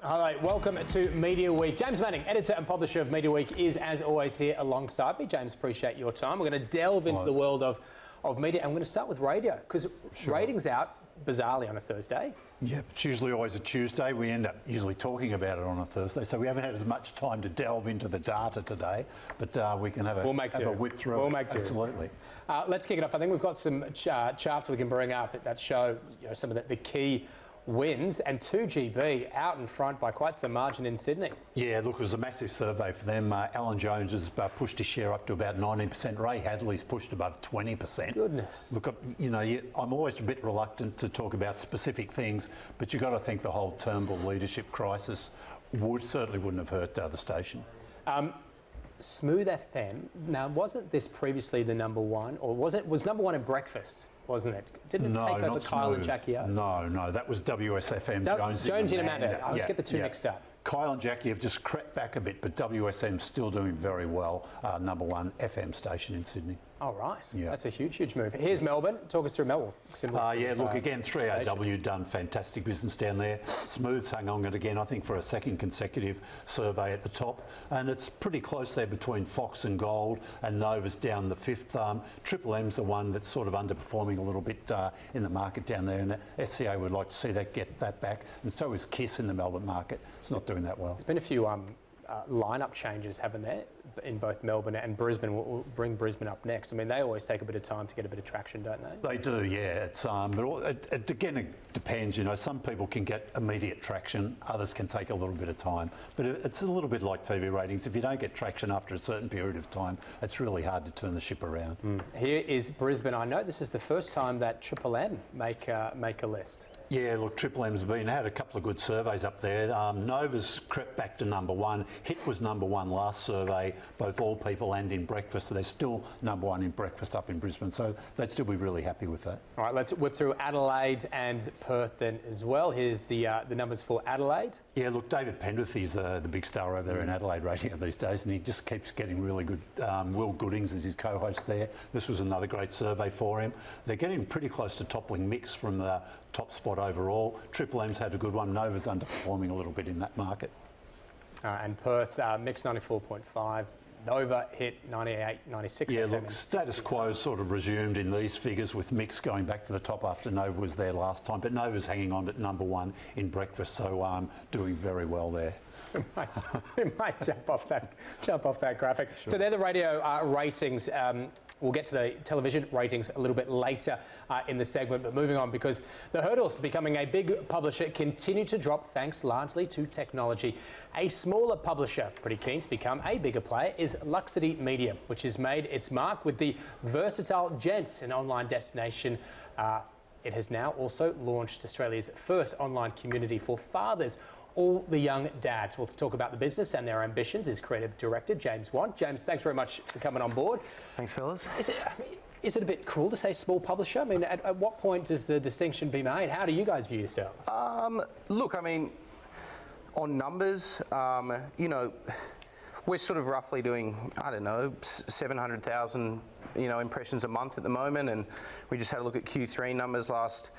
Hello, welcome to Media Week. James Manning, editor and publisher of Media Week, is as always here alongside me. James, appreciate your time. We're going to delve into the world of media, and we're going to start with radio, because ratings out bizarrely on a Thursday. Yeah, it's usually always a Tuesday. We end up usually talking about it on a Thursday, so we haven't had as much time to delve into the data today, but we can have a whip through We'll make do. Absolutely. Let's kick it off. I think we've got some charts we can bring up that show some of the key wins, and 2GB out in front by quite some margin in Sydney. Yeah, look, it was a massive survey for them. Alan Jones has pushed his share up to about 19%. Ray Hadley's pushed above 20%. Goodness. Look, I'm always a bit reluctant to talk about specific things, but you've got to think the whole Turnbull leadership crisis certainly wouldn't have hurt the station. Smooth FM. Now, wasn't this previously the number one, or was number one in breakfast? Wasn't it? Didn't it take over Kyle and Jackie O? No, that was WSFM. Jones in Amanda. I always get the two mixed up. Kyle and Jackie have just crept back a bit, but WSM's still doing very well. Number one FM station in Sydney. Oh, right. Yeah. That's a huge move. Here's Melbourne. Talk us through Melbourne. Look, again, 3AW done fantastic business down there. Smooth's hung on it again, I think, for a second consecutive survey at the top. And it's pretty close there between Fox and Gold, and Nova's down the fifth. Triple M's the one that's sort of underperforming a little bit in the market down there, and SCA would like to see that get that back. And so is KISS in the Melbourne market. It's not doing that well. There's been a few lineup changes, haven't there, in both Melbourne and Brisbane. We'll bring Brisbane up next. I mean, they always take a bit of time to get a bit of traction, don't they? They do, yeah. It's but again, it depends. Some people can get immediate traction, others can take a little bit of time. But it's a little bit like TV ratings. If you don't get traction after a certain period of time, it's really hard to turn the ship around. Here is Brisbane. I know this is the first time that Triple M make a list. Yeah, look, Triple M's had a couple of good surveys up there. Nova's crept back to number one. Hit was number one last survey, both all people and in breakfast. So they're still number one in breakfast up in Brisbane. So they'd still be really happy with that. All right, let's whip through Adelaide and Perth then as well. Here's the numbers for Adelaide. Yeah, look, David Pendrith is the big star over there in Adelaide radio these days, and he just keeps getting really good. Will Goodings is his co-host there. This was another great survey for him. They're getting pretty close to toppling Mix from the top spot overall. Triple M's had a good one. Nova's underperforming a little bit in that market. And Perth, Mix 94.5. Nova hit 98, 96. Yeah, look, status quo sort of resumed in these figures, with Mix going back to the top after Nova was there last time. But Nova's hanging on at number one in breakfast, so doing very well there. We might jump off that graphic. Sure. So they're the radio ratings. We'll get to the television ratings a little bit later in the segment, but moving on, because the hurdles to becoming a big publisher continue to drop thanks largely to technology. A smaller publisher pretty keen to become a bigger player is Luxity Media, which has made its mark with the versatile Gents, an online destination. It has now also launched Australia's first online community for fathers, all the young dads. Well, to talk about the business and their ambitions is creative director James Want. James, thanks very much for coming on board. Thanks, fellas. Is it a bit cruel to say small publisher? I mean, at what point does the distinction be made? How do you guys view yourselves? Look, I mean, on numbers, we're sort of roughly doing, 700,000, impressions a month at the moment, and we just had a look at Q3 numbers last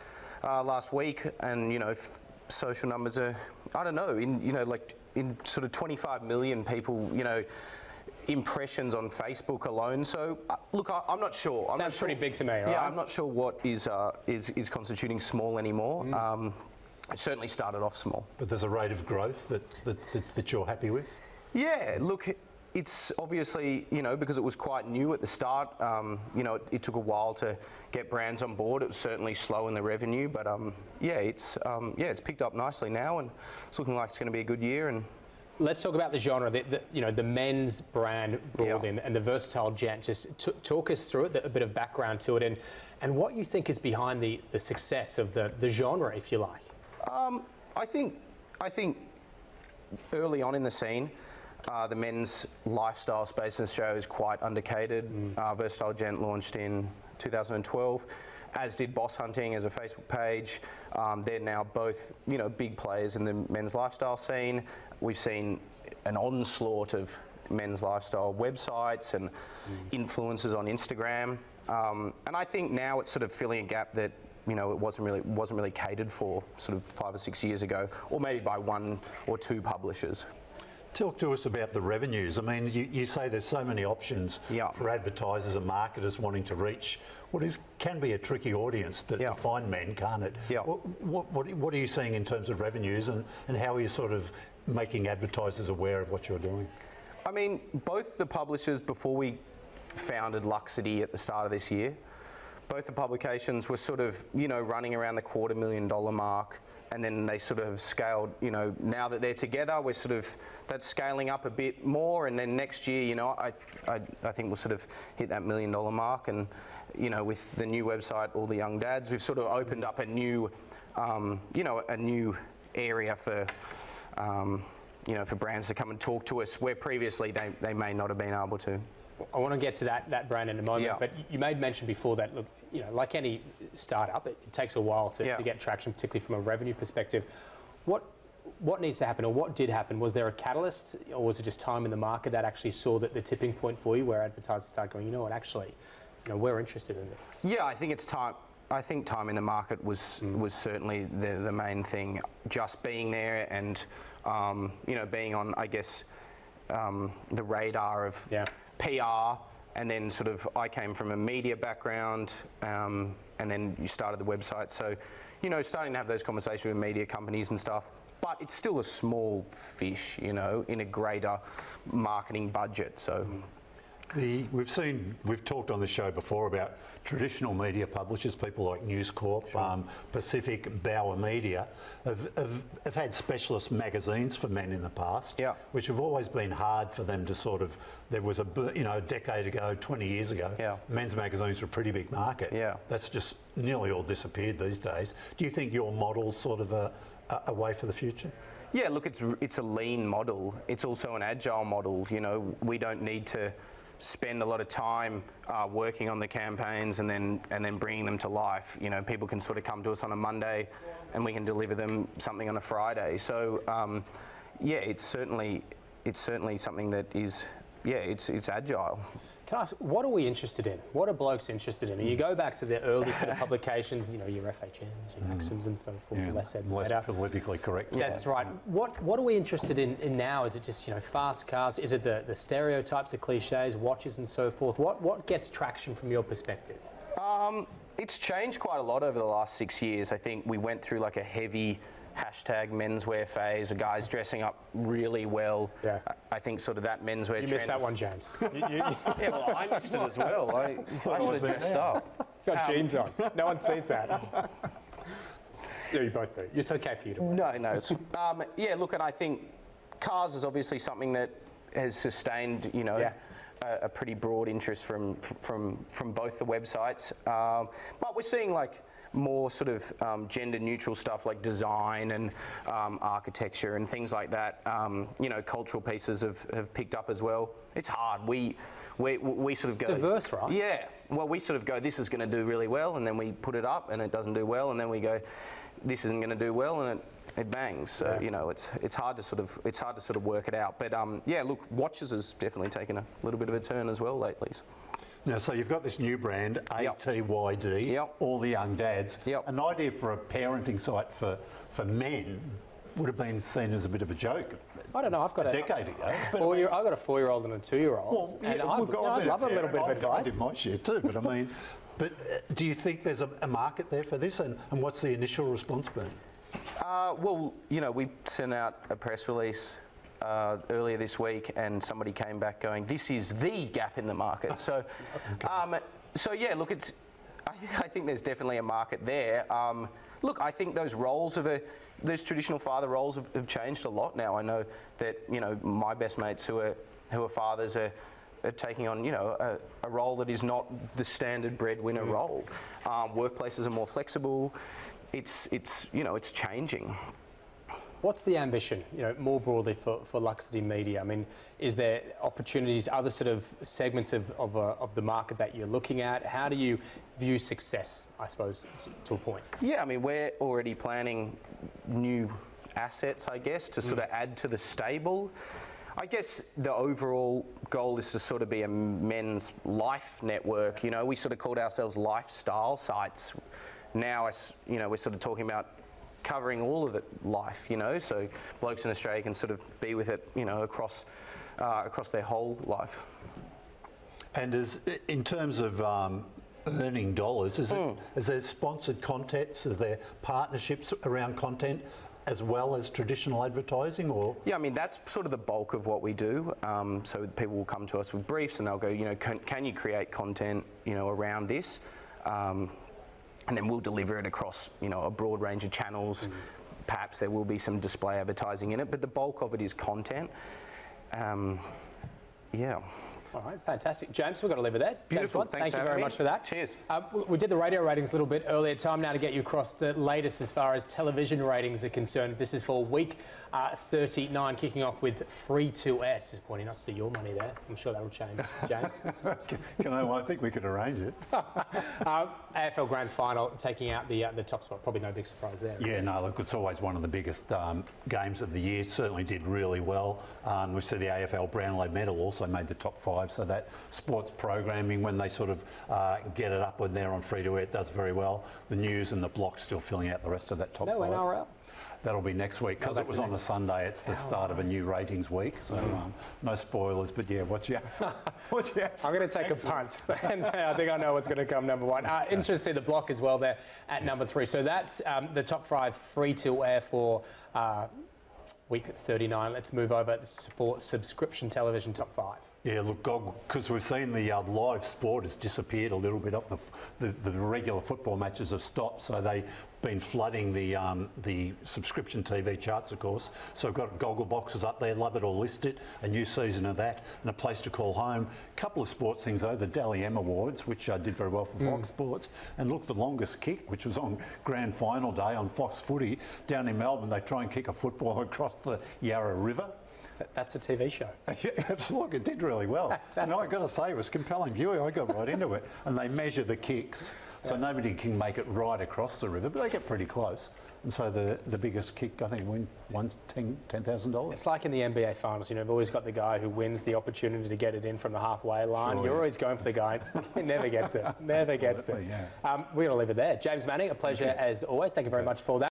week, and social numbers are, in sort of 25 million people, impressions on Facebook alone. So, look, I'm not sure. Sounds pretty big to me, right? Yeah, I'm not sure what is constituting small anymore. It certainly started off small. But there's a rate of growth that you're happy with? Yeah, look, it's obviously, because it was quite new at the start, it took a while to get brands on board. It was certainly slow in the revenue, but it's picked up nicely now, and it's looking like it's going to be a good year. And let's talk about the genre, the men's brand broadly, and the versatile gent. Just talk us through it, a bit of background to it, and what you think is behind the success of the genre, if you like. I think early on in the scene, the men's lifestyle space in Australia is quite undercated. Versatile Gent launched in 2012, as did Boss Hunting as a Facebook page. They're now both, big players in the men's lifestyle scene. We've seen an onslaught of men's lifestyle websites and influencers on Instagram. And I think now it's sort of filling a gap that you know, it wasn't really catered for sort of 5 or 6 years ago, or maybe by 1 or 2 publishers. Talk to us about the revenues. I mean, you say there's so many options for advertisers and marketers wanting to reach what can be a tricky audience to find men, can't it? Yeah. What are you seeing in terms of revenues, and how are you sort of making advertisers aware of what you're doing? I mean, both the publishers, before we founded Luxity at the start of this year, both the publications were sort of, you know, running around the $250,000 mark. And then they sort of scaled, you know, now that they're together, we're sort of, that's scaling up a bit more. And then next year, you know, I think we'll sort of hit that $1 million mark. And, you know, with the new website, All the Young Dads, we've sort of opened up a new, you know, a new area for, you know, for brands to come and talk to us where previously they may not have been able to. I want to get to that brand in a moment, but you made mention before that, look, you know, like any startup, it takes a while to get traction, particularly from a revenue perspective. What needs to happen, or what did happen? Was there a catalyst, or was it just time in the market that actually saw that the tipping point for you, where advertisers started going, you know what, actually, you know, we're interested in this? Yeah, I think it's time. I think time in the market was certainly the main thing. Just being there and you know, being on, I guess, the radar of PR, and then sort of I came from a media background, and then you started the website. So, you know, starting to have those conversations with media companies and stuff, but it's still a small fish, you know, in a greater marketing budget. So. We've talked on the show before about traditional media publishers, people like News Corp, Pacific, Bauer Media, have had specialist magazines for men in the past, which have always been hard for them to sort of, there was a decade ago, 20 years ago, men's magazines were a pretty big market. That's just nearly all disappeared these days. Do you think your model's sort of a way for the future? Yeah, look, it's a lean model. It's also an agile model. You know, we don't need to spend a lot of time working on the campaigns and then bringing them to life. You know, people can sort of come to us on a Monday and we can deliver them something on a Friday. So yeah, it's certainly something that is, it's agile. Can I ask, what are we interested in? What are blokes interested in? You go back to the early sort of publications, you know, your FHMs, your Maxims and so forth, less said, less politically correct. That's right. What are we interested in now? Is it just, you know, fast cars? Is it the stereotypes, the cliches, watches and so forth? What gets traction from your perspective? It's changed quite a lot over the last 6 years. I think we went through like a heavy hashtag menswear phase, of guys dressing up really well. I think sort of that menswear trend. You missed that one, James. Yeah, well, I missed it as well. I should have dressed up. Got jeans on. No one sees that. Yeah, you both do. It's okay for you to wear. No, it's, yeah, look, and I think cars is obviously something that has sustained, you know, a pretty broad interest from both the websites. But we're seeing like more sort of gender neutral stuff like design and architecture and things like that. You know, cultural pieces have picked up as well. It's hard. We sort of go diverse, right? Yeah. Well, we sort of go, this is going to do really well, and then we put it up and it doesn't do well, and then we go, this isn't going to do well, and it bangs. So you know, it's hard to sort of work it out. But yeah, look, watches has definitely taken a little bit of a turn as well lately. Now, so you've got this new brand, ATYD, All the Young Dads. An idea for a parenting site for men would have been seen as a bit of a joke. I don't know. I've got a decade ago. I've got a 4-year-old and a 2-year-old. Well, and I'd love a little bit of advice. I did my share too, but I mean, do you think there's a market there for this, and what's the initial response been? Well, you know, we sent out a press release earlier this week, and somebody came back going, "This is the gap in the market." So, so yeah, look, I think there's definitely a market there. Look, I think those roles those traditional father roles have changed a lot now. I know that, you know, my best mates who are fathers are taking on, you know, a role that is not the standard breadwinner role. Workplaces are more flexible. It's you know, it's changing. What's the ambition, you know, more broadly for Luxity Media? I mean, is there opportunities, other sort of segments of the market that you're looking at? How do you view success, I suppose, to a point? Yeah, I mean, we're already planning new assets, I guess, to sort of add to the stable. I guess the overall goal is to sort of be a men's life network. You know, we sort of called ourselves lifestyle sites. now, we're sort of talking about covering all of it life, so blokes in Australia can sort of be with it, across their whole life. And in terms of earning dollars, is there sponsored contents? Is there partnerships around content as well as traditional advertising, or? Yeah, I mean, that's sort of the bulk of what we do. So people will come to us with briefs and they'll go, can you create content, around this? And then we'll deliver it across, a broad range of channels. Perhaps there will be some display advertising in it, but the bulk of it is content. Yeah. All right, fantastic. James, we've got to leave it there. Beautiful. Thank you very much for that. Cheers. We did the radio ratings a little bit earlier. Time now to get you across the latest as far as television ratings are concerned. This is for week 39, kicking off with free to air. Disappointing not to see your money there. I'm sure that'll change, James. I think we could arrange it. AFL Grand Final taking out the top spot. Probably no big surprise there. Yeah, no, look, it's always one of the biggest games of the year. Certainly did really well. We see the AFL Brownlow medal also made the top 5. So that sports programming, when they sort of get it up when they're on free to air, it does very well. The news and the block still filling out the rest of that top 5. No NRL. That'll be next week because it was on a Sunday. It's the start of a new ratings week, so no spoilers. But yeah, watch out. Watch out. I'm going to take a punt and say I think I know what's going to come number 1. Interesting to see the block as well there at number 3. So that's the top 5 free to air for week 39. Let's move over for subscription television top 5. Yeah, look, because we've seen the live sport has disappeared a little bit off the regular football matches have stopped, so they've been flooding the subscription TV charts, of course. So we've got goggle boxes up there, love it or list it, a new season of that, and a place to call home. A couple of sports things though, the Dally M Awards, which did very well for Fox Sports, and look, the longest kick, which was on grand final day on Fox Footy down in Melbourne. They try and kick a football across the Yarra River. That's a TV show. Yeah, absolutely, it did really well. Fantastic. And I've got to say, it was compelling viewing. I got right into it. And they measure the kicks, so nobody can make it right across the river, but they get pretty close. And so the biggest kick, I think, wins $10,000. It's like in the NBA finals, you've always got the guy who wins the opportunity to get it in from the halfway line. Sure, You're always going for the guy who never gets it. Never gets it. Yeah. We're going to leave it there. James Manning, a pleasure as always. Thank you very much for that.